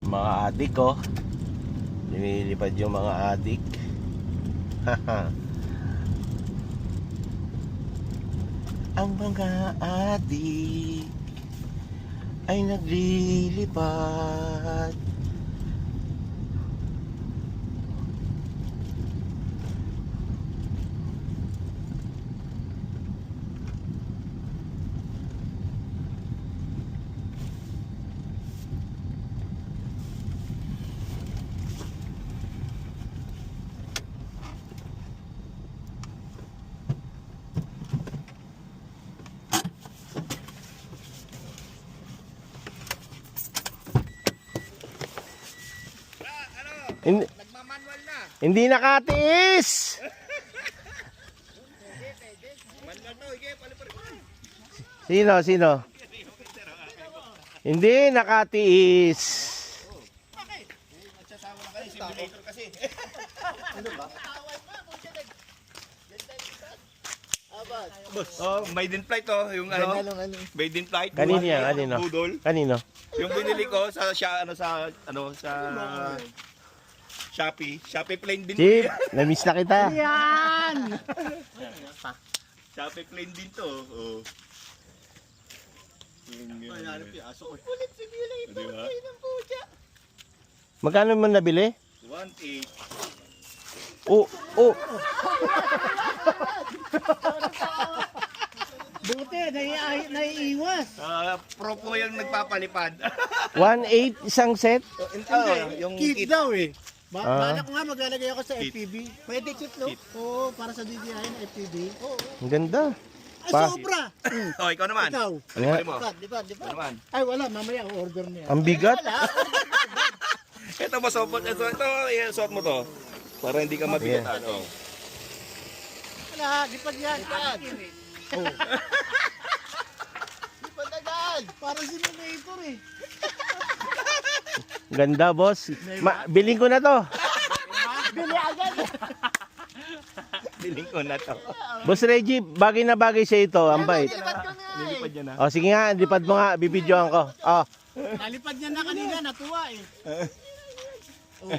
Mga adik oh. Lumilipad yung mga adik. Ang mga adik ay naglilipad. Nagmamanual na. Hindi nakatiis. Manual to, ike, palipad. Sino? Hindi nakatiis. Bakit? Magsasawa na kayo, simulator kasi. Ano ba? Oh, made in flight oh, yung ano, made in flight. Kanino yan? Kanino? Budol. Kanino? Yung binili ko sa Shopee. Shopee plane din. Chip, na-miss na kita. Yan! Shopee plane din to. Oh. Ulit simulator Diba? kayo ng puja. Magkano mo nabili? 1.8. Oh. Buti, naiiwas. Pro po yung nagpapalipad. 1.8 isang set? Yung Kit daw eh. Ah. Balak ko nga maglalagay ako sa Kit. FPV. Pwede kit no? Oo, para sa DJI na FPV. Oo. Ang ganda. Ay, Pa. sobra! Oh, ikaw naman. Ikaw. Palipad mo. Lipad. Ikaw naman. Ay, wala. Mamaya, order niya. Ang bigat. Ito mo, ito, suot mo to. Para hindi ka mabigatan. Oh. Wala, lipad yan. Lipad. Oo. Lipad agad. Para simulator eh. Ganda, boss. Biling ko na to. Bili agad. Biling ko na to. Boss Reggie, bagay na bagay sa ito. Ang bait. Lipad ko nga eh. Nilipad niya na. O, sige nga, lipad mo nga. Bibidyoan ko. Oh. Nalipad niya na kanina, natuwa eh. Oo.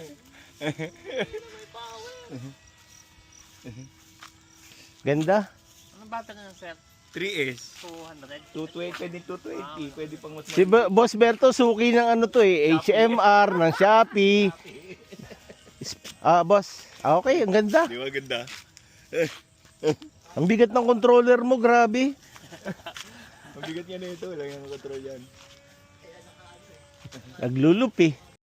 Ganda. Anong bata nga sir? 3S. 200? 220, pwede 220. Pwede pang mas Si Boss Berto, suki ng ano to eh. HMR, ng Shopee. Boss. Okay, ang ganda. Di ba ganda? Ang bigat ng controller mo, grabe. Mabigat niya na ito. Wala yung control yan. Naglulupi.